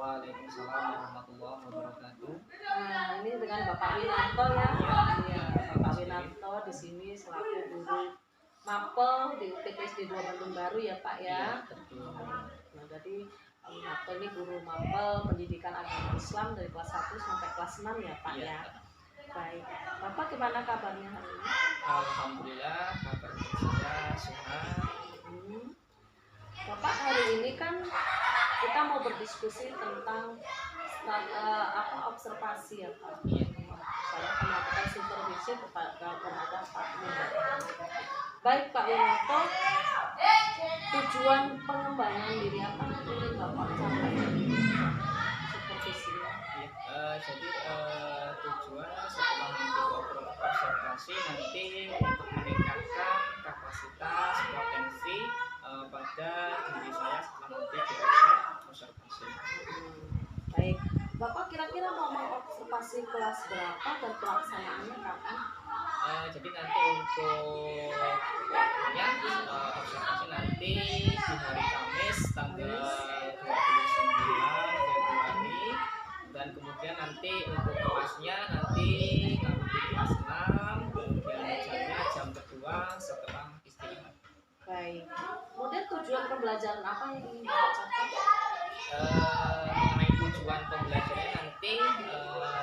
Waalaikumsalam warahmatullahi wabarakatuh. Nah, ini dengan Bapak Winarto ya. Iya, Bapak Winarto di sini selaku guru mapel di UPTSD 2 Bandung Baru ya Pak ya. Betul. Nah, jadi Pak Winarto ini guru mapel pendidikan agama Islam dari kelas 1 sampai kelas 6 ya Pak ya. Baik. Bapak gimana kabarnya hari ini? Alhamdulillah kabar saya sehat. Bapak, hari ini kan kita mau berdiskusi tentang observasi ya Pak. Saya akan melakukan supervisi kepada Pak Winarto. Baik Pak Winarto, tujuan pengembangan diri apa yang ingin Bapak capai supervisinya? Jadi tujuan setelah nanti observasi nanti untuk meningkatkan kapasitas potensi pada diri saya setelah nanti observasi. Baik, Bapak kira-kira mau mengobservasi kelas berapa dan pelaksanaannya kapan? Jadi nanti untuk waktunya observasi nanti di hari Kamis tanggal 29 Februari, dan kemudian nanti untuk kelasnya nanti di kelas 6, kemudian jamnya jam kedua setelah istirahat. Baik, kemudian tujuan pembelajaran apa yang ingin Bapak capai? Mengenai tujuan pembelajaran nanti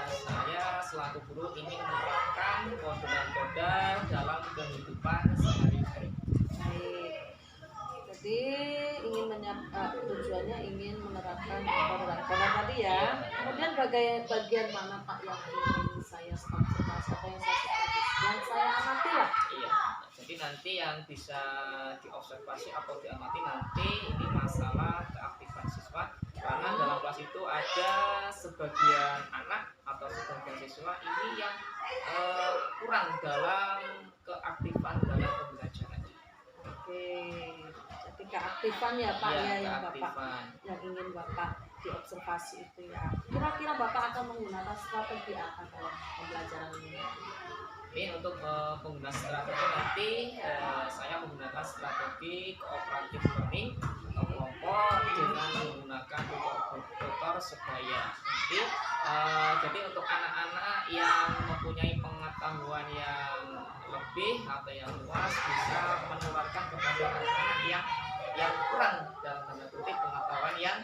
saya selaku guru ingin menerapkan kode-kode dalam kehidupan sehari-hari. Baik, jadi tujuannya ingin menerapkan kode tadi ya. Kemudian bagian mana Pak yang ingin saya observasi atau yang saya supervisi, yang saya amati lah? Iya, jadi nanti yang bisa diobservasi atau diamati nanti ini masalah keaktifan siswa, karena dalam kelas itu ada sebagian anak atau sebagian siswa ini yang kurang dalam keaktifan dalam pembelajaran. Oke, jadi keaktifan ya Pak ya, yang ingin Bapak diobservasi itu ya. Kira-kira Bapak akan menggunakan strategi apa dalam pembelajaran ini? Ini untuk penggunaan strategi nanti saya menggunakan strategi cooperative learning atau kelompok dengan menggunakan tutor sebaya. Jadi untuk anak-anak yang mempunyai pengetahuan yang lebih atau yang luas bisa menularkan kepada anak-anak yang kurang dalam tanda kutip pengetahuan yang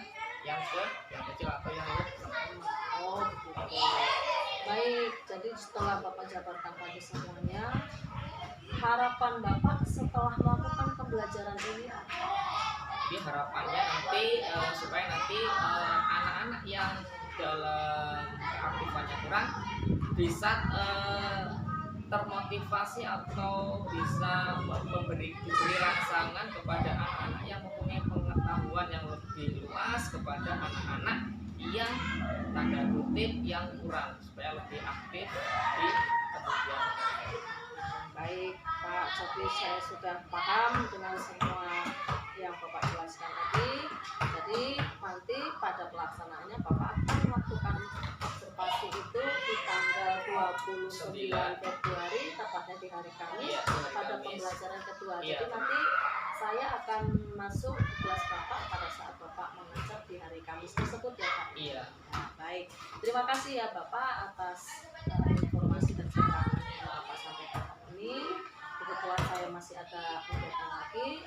kecil atau yang lebih. Oh begitu. Baik, jadi setelah Bapak jabarkan tadi semuanya, harapan Bapak setelah melakukan pembelajaran ini apa? Jadi harapannya nanti supaya nanti anak-anak yang dalam keaktifannya kurang bisa termotivasi atau bisa diberi rangsangan kepada anak-anak yang mempunyai pengetahuan yang lebih luas, kepada anak-anak yang tanda kutip yang kurang, supaya lebih aktif di kemudian hari. Baik Pak, jadi saya sudah paham dengan semua yang Bapak jelaskan tadi. Jadi nanti pada pelaksanaannya Bapak akan melakukan observasi itu di tanggal 29 Februari, tepatnya di hari Kamis, pada pembelajaran kedua. Jadi nanti saya akan masuk ke kelas Bapak pada saat Bapak mengajar di hari Kamis tersebut ya Pak. Iya. Nah, baik, terima kasih ya Bapak atas informasi dan keterangan yang Bapak sampaikan ini. Kebetulan saya masih ada kegiatan lagi,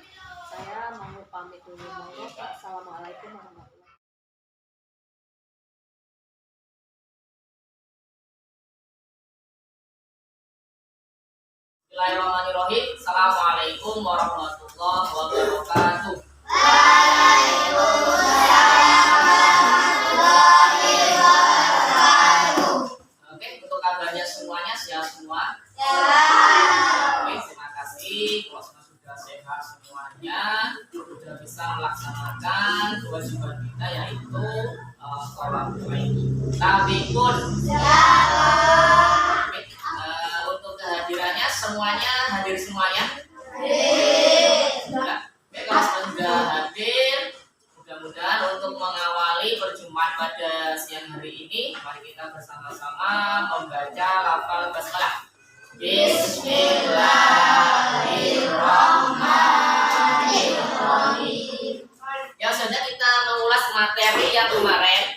saya mau pamit dulu. Monggo Pak. Assalamualaikum warahmatullahi wabarakatuh. Bismillahirrahmanirrahim. Assalamualaikum warahmatullahi wabarakatuh. Oke, untuk kabarnya semuanya sehat semua? Oke, terima kasih. Kalau sudah sehat semuanya, sudah bisa melaksanakan kewajiban kita, yaitu sholat tabikun. Untuk kehadirannya semuanya hadir semuanya? Baik, kalau sudah hadir, mudah-mudahan untuk mengawali perjumpaan pada siang hari ini, mari kita bersama-sama membaca lafal basmalah. Bismillahirrahmanirrahim. Yang sudah kita mengulas materi yang kemarin,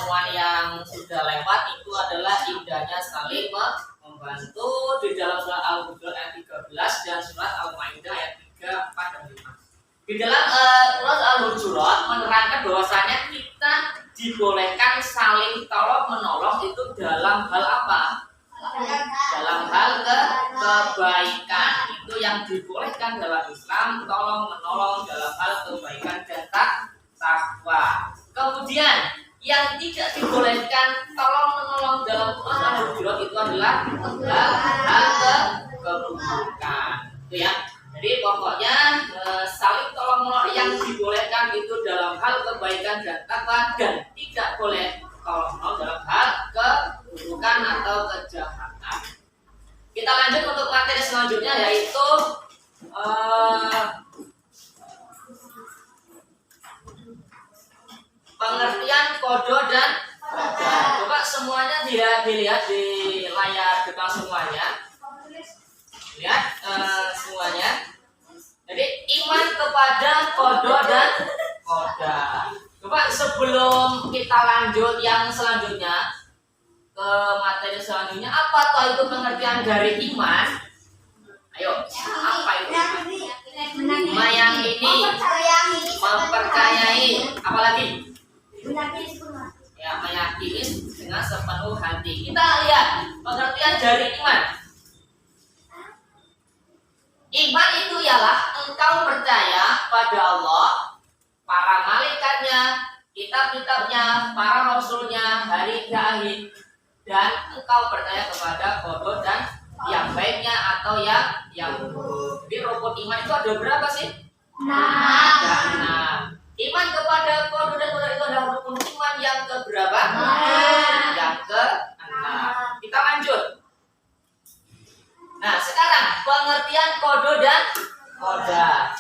pertemuan yang sudah lewat itu adalah indahnya saling membantu di dalam surat Al-Hujurat ayat 13 dan surat Al-Maidah ayat 3, 4, dan 5. Di dalam surat Al-Hujurat menerangkan bahwasanya kita dibolehkan saling tolong menolong itu dalam hal apa? Dalam hal kebaikan. Itu yang dibolehkan dalam Islam, tolong menolong dalam hal kebaikan dan takwa. Kemudian yang tidak dibolehkan tolong menolong dalam Quran Al-Hujurat itu adalah hal keburukan. Itu ya. Jadi pokoknya saling tolong menolong yang dibolehkan itu dalam hal kebaikan dan takwa, dan tidak boleh tolong menolong dalam hal keburukan atau kejahatan. Kita lanjut untuk materi selanjutnya, yaitu pengertian kodo dan koda. Coba semuanya dilihat di layar depan semuanya. Lihat semuanya. Jadi iman kepada kodo dan koda. Coba sebelum kita lanjut yang selanjutnya ke materi selanjutnya, apa toh itu pengertian dari iman? Ayo, apa itu? Meyakini, mempercayai, apalagi? Ya, meyakini dengan sepenuh hati. Kita lihat pengertian dari iman. Iman itu ialah engkau percaya pada Allah, para malaikatnya, kitab-kitabnya, para rasulnya, hari akhir, dan engkau percaya kepada qada dan yang baiknya atau yang buruk. Jadi rukun iman itu ada berapa sih? 6. Ada 6. Iman kepada qada dan qadar itu adalah rukun iman yang keberapa? 6. Yang ke-6. Kita lanjut. Nah, sekarang pengertian qada dan qadar.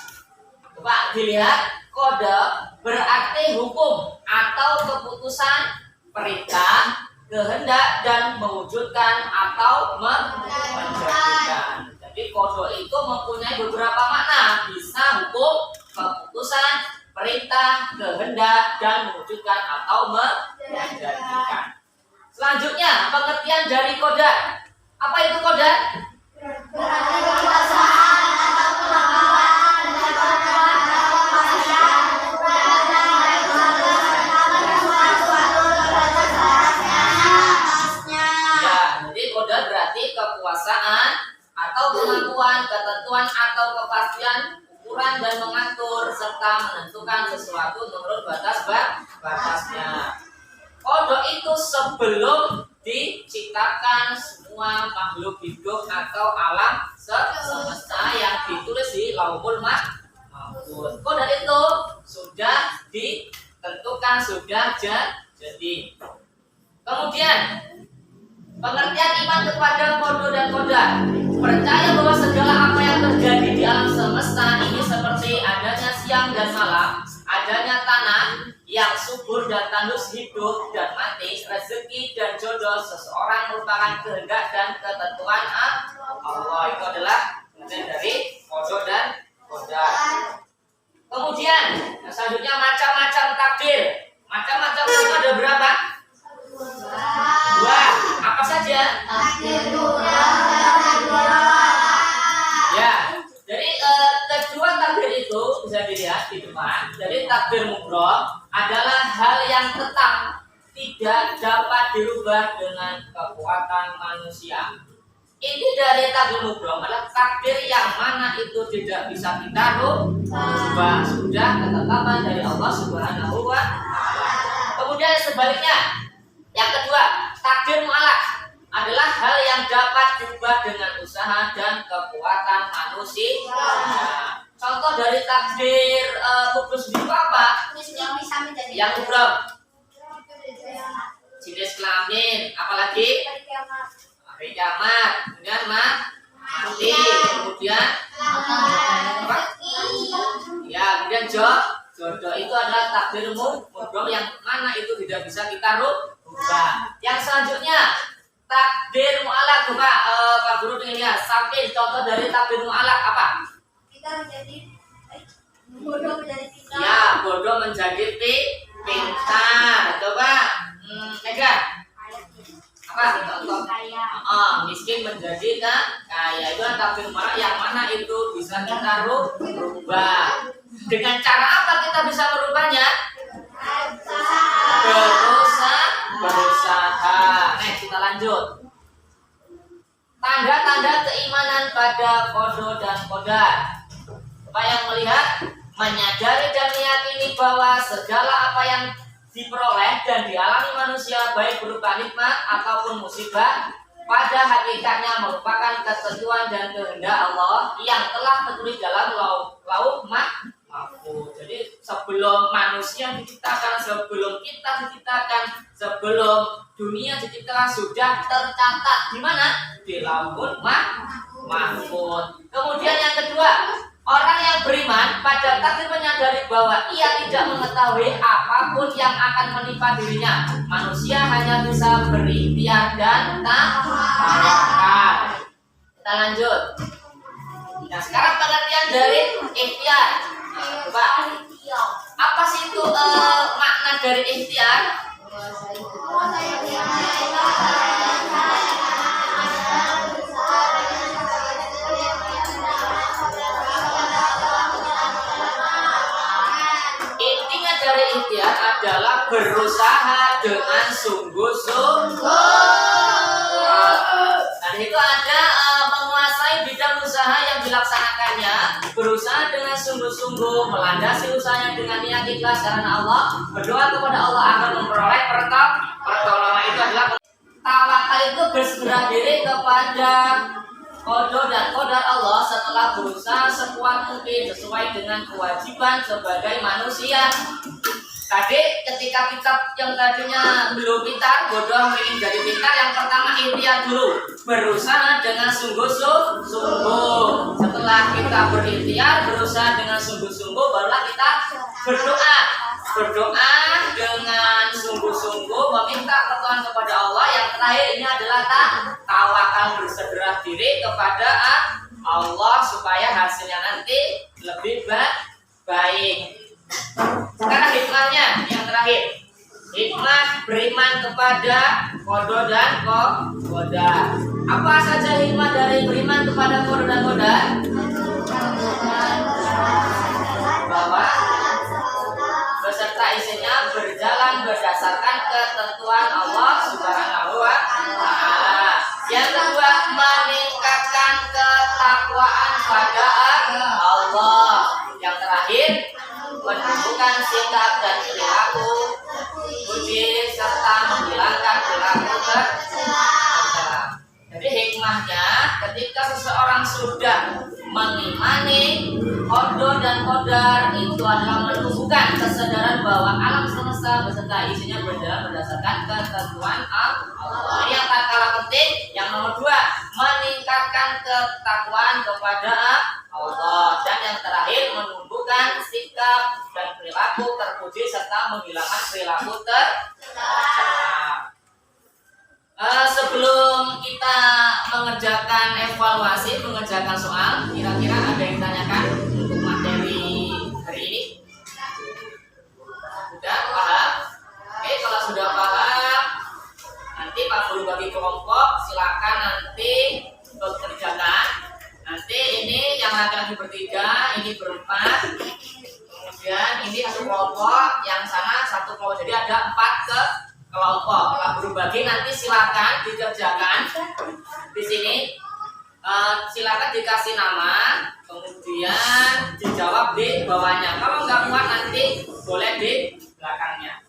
Coba dilihat, qada berarti hukum atau keputusan, perintah, kehendak, dan mewujudkan atau menjadikan. Jadi qada itu mempunyai beberapa makna, bisa hukum, keputusan, perintah, kehendak, dan mewujudkan atau menjadikan. Selanjutnya pengertian dari qada. Apa itu qada? Berarti kekuasaan atau kemampuan kekuasaan atau kemampuan, ketentuan atau kepastian, ukuran dan mengatur serta menentukan sesuatu menurut batasnya. Qada itu sebelum diciptakan semua makhluk hidup atau alam semesta yang ditulis di Lauhul Mahfuz. Qada itu sudah ditentukan, sudah jadi. Kemudian pengertian iman kepada qada dan qadar, percaya bahwa segala apa yang terjadi di alam semesta ini seperti adanya siang dan malam, adanya tanah yang subur dan tandus, hidup dan mati, rezeki dan jodoh seseorang merupakan kehendak dan ketentuan Allah. Itu adalah pengertian dari qada dan qadar. Kemudian selanjutnya macam-macam takdir. Macam-macam itu ada berapa? 2. Apa saja? Takdir ya. Jadi kedua takdir itu bisa dilihat di depan. Jadi takdir mubrom adalah hal yang tetap, tidak dapat dirubah dengan kekuatan manusia. Ini dari takdir mubrom adalah takdir yang mana itu tidak bisa kita rubah, sudah ketetapan dari Allah Subhanahu wa Ta'ala. Kemudian sebaliknya, yang kedua, takdir mu'alaq adalah hal yang dapat diubah dengan usaha dan kekuatan manusia. Contoh dari takdir kubur sendiri apa? Yang mubrom, jenis kelamin, apalagi hari kiamat, kemudian mati, kemudian apa? Ya, kemudian jodoh itu adalah takdir mubrom yang mana itu tidak bisa kita rubah. Yang selanjutnya takdir mu'alaq. Coba Pak Guru ingin lihat sampai contoh dari takdir mu'alaq apa? Kita menjadi bodoh menjadi pintar. Ya, bodoh menjadi pintar. Coba apa contoh miskin menjadi kaya, itu takdir mubarak yang mana itu bisa kita rubah. Dengan cara apa kita bisa merubahnya? Berusaha. Kita lanjut. Tanda-tanda keimanan pada qada dan qadar. Bapak yang melihat, menyadari dan meyakini bahwa segala apa yang diperoleh dan dialami manusia baik berupa nikmat ataupun musibah pada hakikatnya merupakan ketentuan dan kehendak Allah yang telah tertulis dalam lauh mahfuz. Jadi sebelum manusia diciptakan, sebelum kita diciptakan, sebelum dunia diciptakan sudah tercatat di mana? Di lauh mahfuz. Kemudian yang kedua, orang yang beriman pada takdir menyadari bahwa ia tidak mengetahui apapun yang akan menimpa dirinya. Manusia hanya bisa berikhtiar dan tawakal. Kita lanjut. Nah, sekarang pengertian dari ikhtiar. Coba, apa sih itu makna dari ikhtiar? Intinya dari ikhtiar adalah berusaha dengan sungguh-sungguh. Dan itu ada menguasai bidang usaha yang dilaksanakannya, berusaha dengan sungguh-sungguh, melandasi usahanya dengan niat ikhlas karena Allah, berdoa kepada Allah agar memperoleh pertolongan. Itu adalah tawakal, itu berserah diri kepada qada dan qadar Allah setelah berusaha sekuat mungkin sesuai dengan kewajiban sebagai manusia. Tadi ketika kita yang tadinya belum pintar, bodoh ingin jadi pintar, yang pertama ikhtiar dulu, berusaha dengan sungguh-sungguh. Setelah kita berikhtiar, berusaha dengan sungguh-sungguh, barulah kita berdoa dengan sungguh-sungguh, meminta pertolongan kepada Allah. Yang terakhir ini adalah tawakal, berserah diri kepada Allah supaya hasilnya nanti lebih baik. Sekarang hikmahnya yang terakhir. Hikmah beriman kepada qada dan qadar. Apa saja hikmah dari beriman kepada qada dan qadar? Bahwa beserta isinya berjalan berdasarkan ketentuan Allah Subhanahu wa Ta'ala. Yang kedua, meningkatkan ketakwaan pada Allah. Yang terakhir, menunjukkan sikap dan perilaku suci serta menghilangkan perilaku tercela. Jadi hikmahnya, ketika seseorang sudah mengimani qada dan qadar, itu adalah menumbuhkan kesadaran bahwa alam semesta beserta isinya berjalan berdasarkan ketentuan Allah. Yang tak kalah penting, yang nomor dua, meningkatkan ketakwaan kepada Allah. Dan yang terakhir, menumbuhkan sikap dan perilaku terpuji serta menghilangkan perilaku tercela. Sebelum kita mengerjakan evaluasi, mengerjakan soal, kira-kira ada yang tanyakan untuk materi hari ini? Sudah paham? Oke, kalau sudah paham, nanti Pak Guru bagi kelompok, silakan nanti bekerjakan. Nanti ini yang laki-laki bertiga, ini berempat, kemudian ini satu kelompok, yang sana satu kelompok. Jadi ada 4 kelompok. Pak Guru bagi nanti silakan dikerjakan di sini. Silakan dikasih nama, kemudian dijawab di bawahnya. Kalau nggak muat nanti boleh di belakangnya.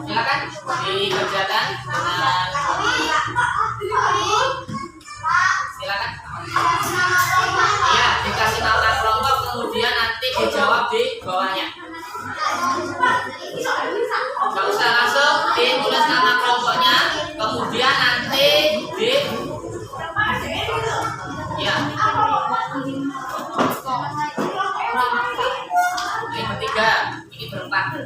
Silakan dikerjakan dengan silakan. Iya, dikasih nama kelompok, kemudian nanti dijawab di bawahnya. Nggak usah langsung ditulis nama kelompoknya, kemudian nanti di ya ini ketiga, ini berempat ya.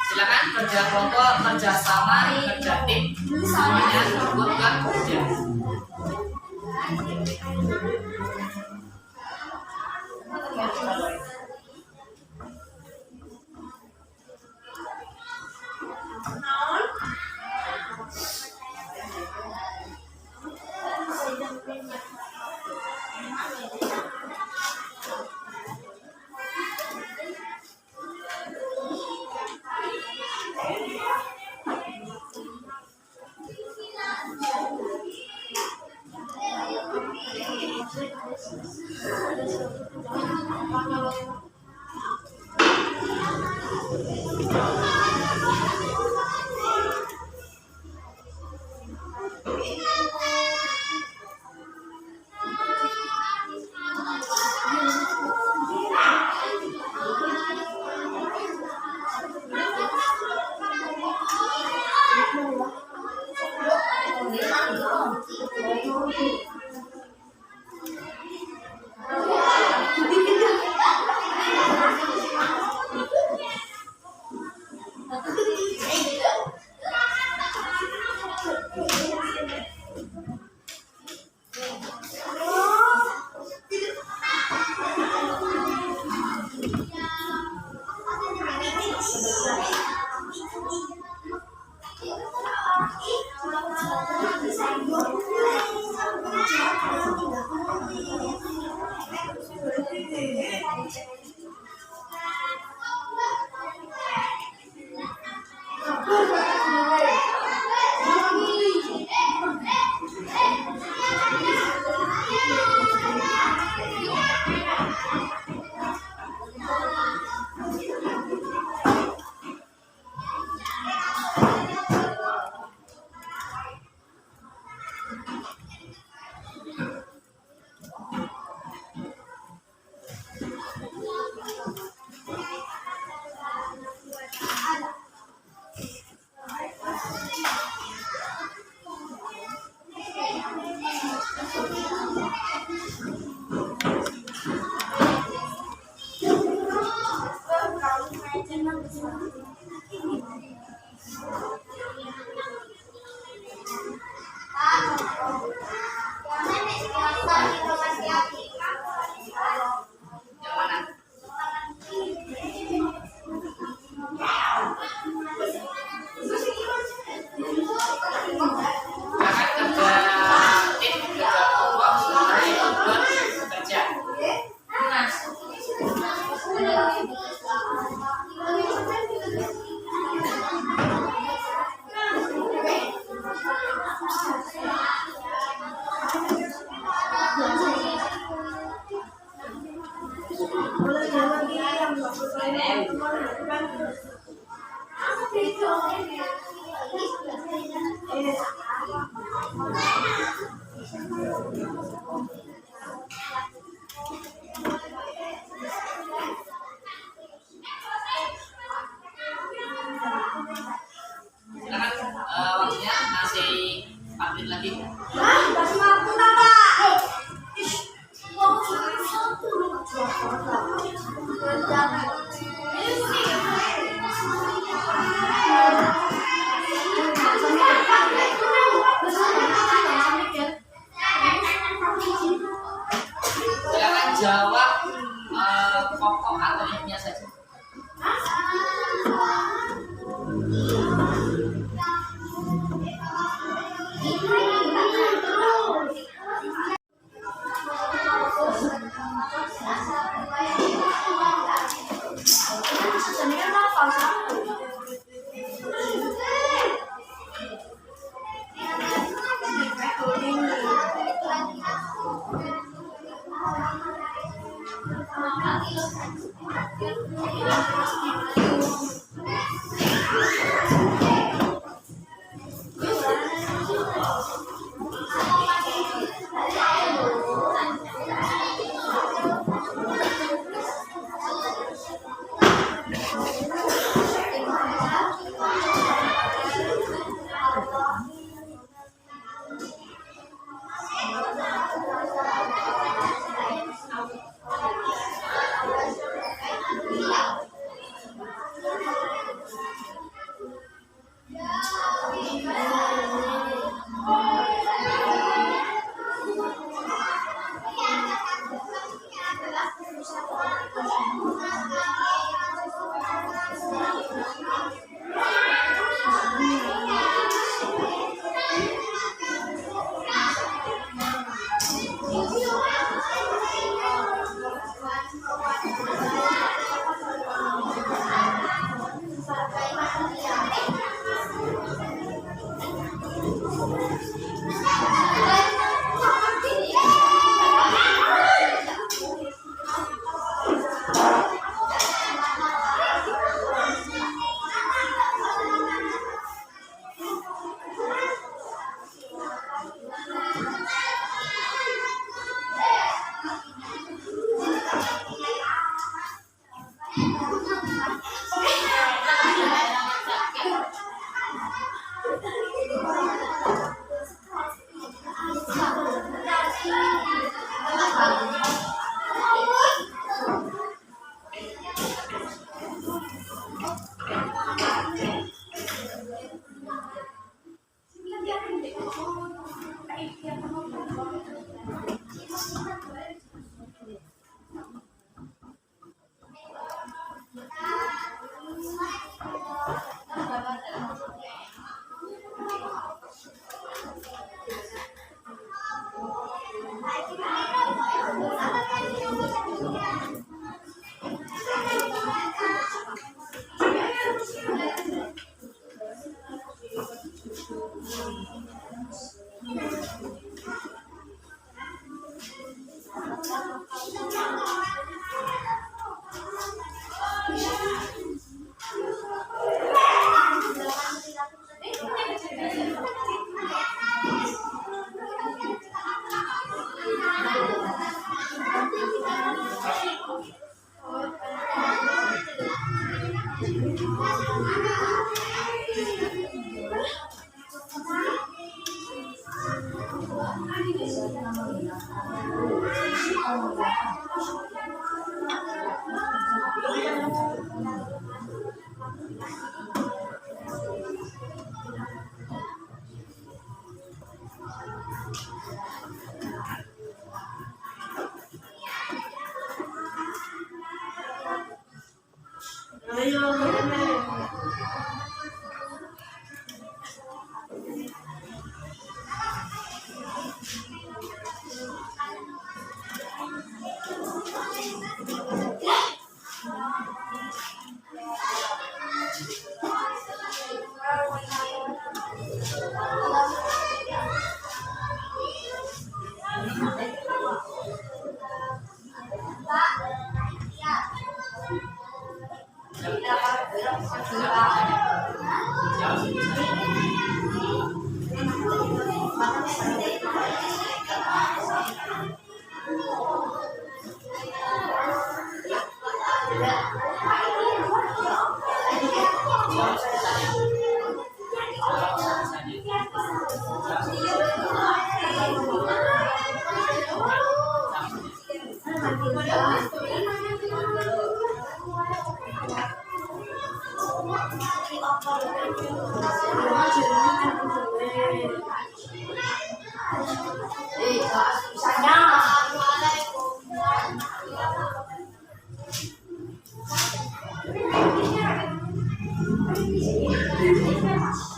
Silakan kerja kelompok, kerja sama, kerja tim, semuanya buatkan kerja. Waktunya masih 4 menit lagi.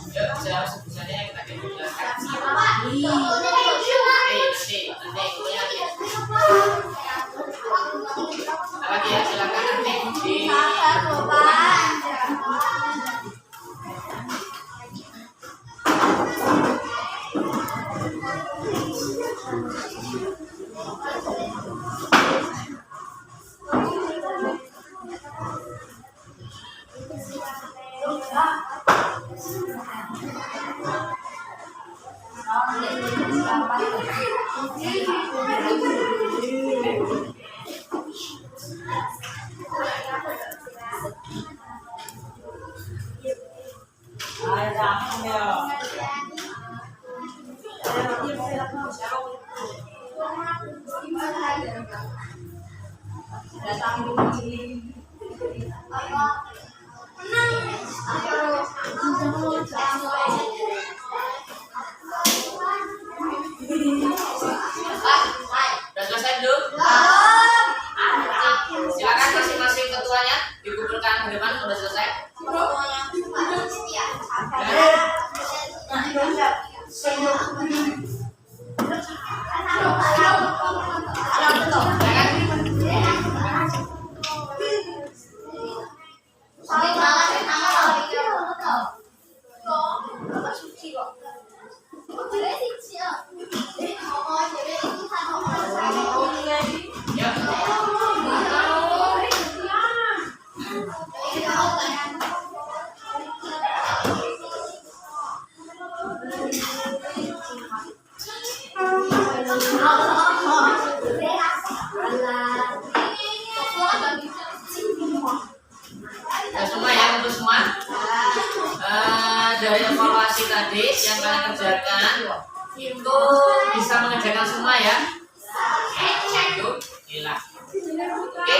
Yuk, saya sebisanya kita jelaskan. Nanti lagi ya, silakan nanti di udah selesai belum? Silakan masing-masing ketuanya dikumpulkan ke depan. Sudah selesai? Ya, semua ya, untuk semua. Dari evaluasi tadi yang kalian kerjakan itu bisa mengerjakan semua ya. Itu gila. Oke,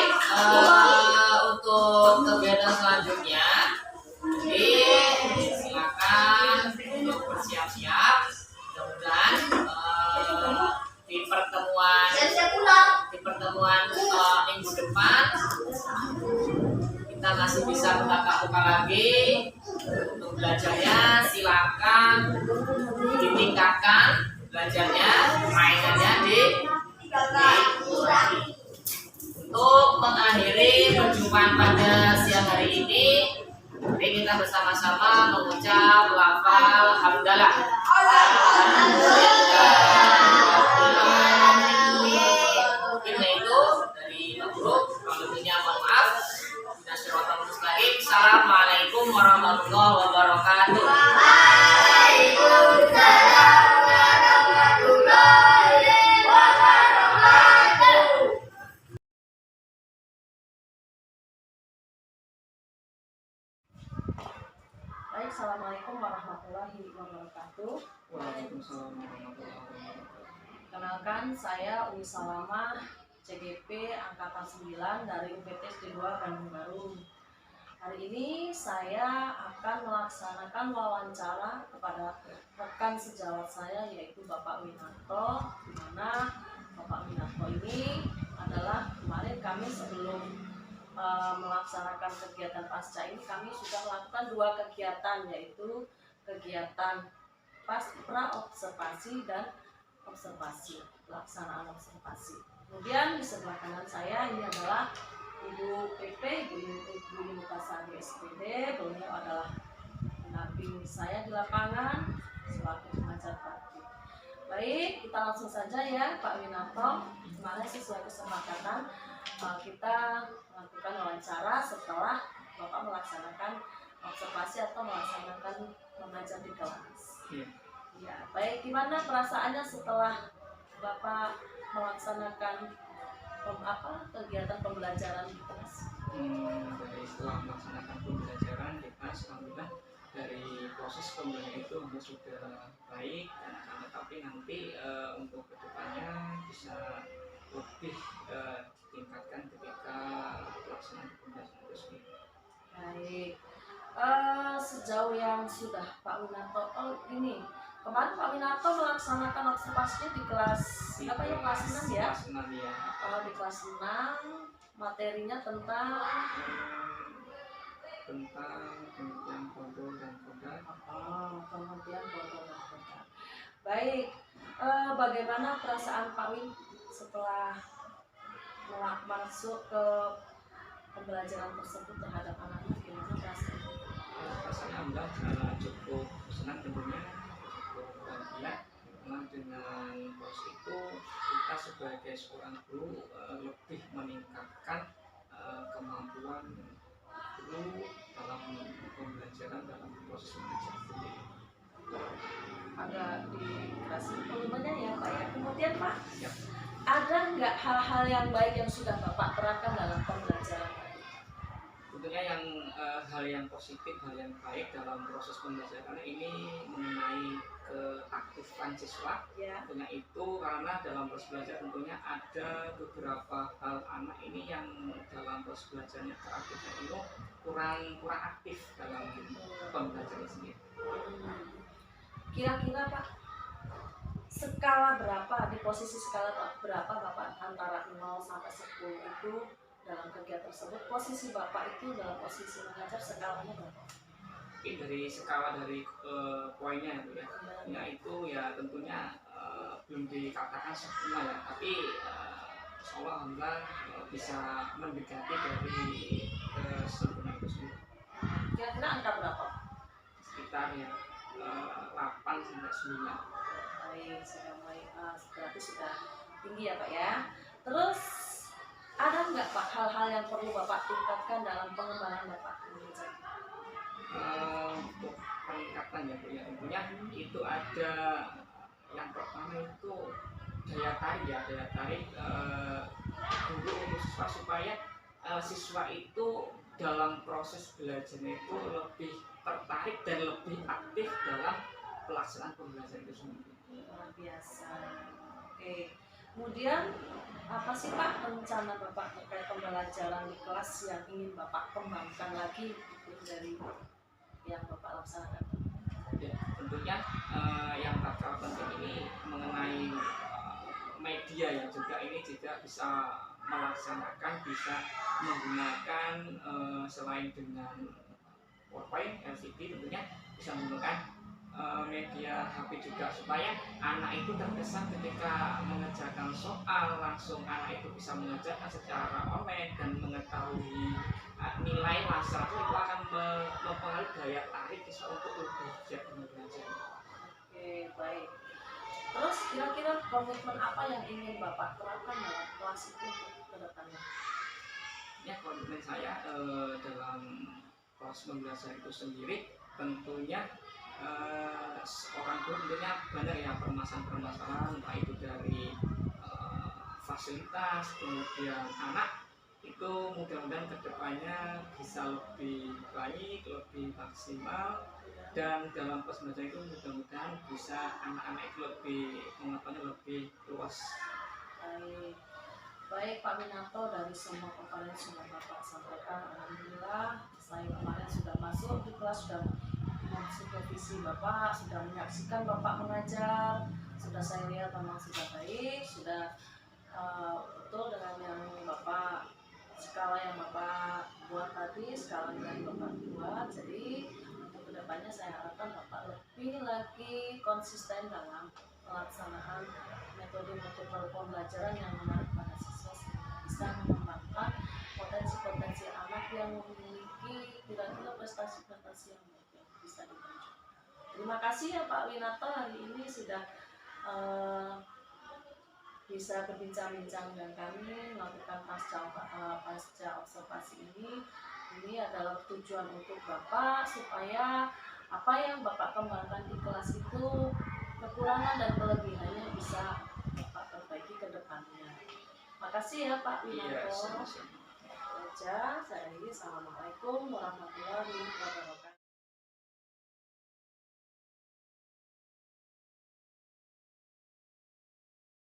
untuk kegiatan selanjutnya, jadi silakan untuk bersiap-siap. Mudah-mudahan di pertemuan minggu depan kita masih bisa bertatap muka lagi. Untuk belajarnya silakan ditingkatkan, belajarnya, mainannya dikurangi. Untuk mengakhiri perjumpaan pada siang hari ini, mari kita bersama-sama mengucap lafal hamdalah. Ini itu dari Pak Guru. Kalau lebihnya mohon maaf. Assalamualaikum warahmatullahi wabarakatuh. Waalaikumsalam warahmatullahi wabarakatuh. Baik, assalamualaikum warahmatullahi wabarakatuh. Waalaikumsalam warahmatullahi wabarakatuh. Kenalkan, saya Umi Salamah, CGP Angkatan 9 dari UPT 2 Bandung Baru. Hari ini saya akan melaksanakan wawancara kepada rekan sejawat saya, yaitu Bapak Winarto, di mana Bapak Winarto ini adalah kemarin kami sebelum melaksanakan kegiatan pasca ini, kami sudah melakukan 2 kegiatan, yaitu kegiatan pra-observasi dan observasi, pelaksanaan observasi. Kemudian di sebelah kanan saya ini adalah Ibu PP, Ibu Mutasari SPD. Beliau adalah pendamping saya di lapangan selaku pengajar praktik. Baik, kita langsung saja ya Pak Winarto. Kemarin sesuai kesepakatan kita melakukan wawancara setelah Bapak melaksanakan observasi atau melaksanakan mengajar di kelas. Ya, baik, gimana perasaannya setelah Bapak melaksanakan kegiatan pembelajaran di kelas? Dari setelah melaksanakan pembelajaran di kelas, alhamdulillah dari proses pembelajaran itu sudah baik, tapi nanti untuk kedepannya bisa lebih ditingkatkan ketika pelaksanaan pembelajaran itu sendiri. Baik, Sejauh yang sudah Pak Winato, ini kemarin Pak Winato melaksanakan observasinya di kelas apa ya, kelas 6 ya? Kelas 6 ya. Di kelas 6 materinya tentang kemudian kontrol dan kodam. kemudian kontrol dan kodam. Baik, bagaimana perasaan Pak Win setelah masuk ke pembelajaran tersebut terhadap anak-anak, gimana rasanya? Rasanya alhamdulillah cukup senang, tentunya cukup bahagia karena dengan proses itu kita sebagai seorang guru lebih meningkatkan kemampuan guru dalam pembelajaran, dalam proses mengajar sendiri. Agak dikasih volumenya ya Pak ya. Kemudian Pak, Ya. ada nggak hal-hal yang baik yang sudah Bapak terapkan dalam pembelajaran? Tentunya hal yang positif, hal yang baik dalam proses pembelajaran ini mengenai keaktifan siswa. Ya. Tentunya itu karena dalam proses belajar tentunya ada beberapa hal anak ini yang dalam proses belajarnya keaktifan itu kurang aktif dalam pembelajaran sendiri. Kira-kira Pak, skala berapa, di posisi skala berapa Bapak antara 0 sampai 10 itu dalam kegiatan tersebut? Posisi Bapak itu dalam posisi mengajar skalanya berapa? Mungkin dari skala dari poinnya itu ya. Ya itu ya tentunya belum dikatakan sempurna ya, tapi insya Allah alhamdulillah bisa mendekati dari sempurna itu sendiri. Kira-kira angka berapa? Sekitar ya 8 sampai 9. Baik, sudah mulai, berarti sudah tinggi ya Pak ya. Terus ada nggak Pak hal-hal yang perlu Bapak tingkatkan dalam pengembangan Bapak mengajar? Untuk peningkatan ya Bu ya, tentunya itu ada yang pertama itu daya tarik guru untuk siswa, supaya siswa itu dalam proses belajarnya itu lebih tertarik dan lebih aktif dalam pelaksanaan pembelajaran itu sendiri. Luar biasa. Oke. Kemudian apa sih Pak rencana Bapak terkait pembelajaran di kelas yang ingin Bapak kembangkan lagi dari yang Bapak laksanakan? Ya, tentunya yang tak kalah penting ini mengenai media yang juga ini juga bisa melaksanakan, bisa menggunakan selain dengan PowerPoint, LCD, tentunya bisa menggunakan media HP juga, supaya anak itu terkesan ketika mengerjakan soal langsung anak itu bisa mengerjakan secara online dan mengetahui nilai masalah itu akan mempengaruhi daya tarik siswa untuk lebih giat belajar. Oke, baik. Terus kira-kira komitmen apa yang ingin Bapak terapkan dalam kelas itu ke depannya? Ya, komitmen saya dalam proses pembelajaran itu sendiri tentunya seorang guru tentunya banyak ya permasalahan-permasalahan, entah itu dari fasilitas, kemudian anak itu mudah-mudahan kedepannya bisa lebih baik, lebih maksimal, dan dalam proses belajar itu mudah-mudahan bisa anak-anak itu lebih pengetahuannya lebih luas. Baik Pak Winato, dari semua paparan yang sudah Bapak sampaikan, alhamdulillah saya kemarin sudah masuk di kelas, sudah supervisi Bapak, sudah menyaksikan Bapak mengajar, sudah saya lihat memang sudah baik, sudah betul dengan yang Bapak, skala yang Bapak buat tadi, skala yang Bapak buat. Jadi untuk kedepannya saya harapkan Bapak lebih lagi konsisten dalam pelaksanaan metode-metode pembelajaran yang menarik pada siswa, bisa mengembangkan potensi-potensi anak yang memiliki kira-kira prestasi-prestasi yang baik yang bisa ditunjukkan. Terima kasih ya Pak Winato, hari ini sudah bisa berbincang-bincang dengan kami melakukan pasca observasi ini. Ini adalah tujuan untuk Bapak supaya apa yang Bapak kembangkan di kelas itu kekurangan dan kelebihannya bisa Bapak perbaiki ke depannya. Makasih ya Pak Winato. Iya, sama-sama. Saya akhiri. Assalamualaikum warahmatullahi wabarakatuh.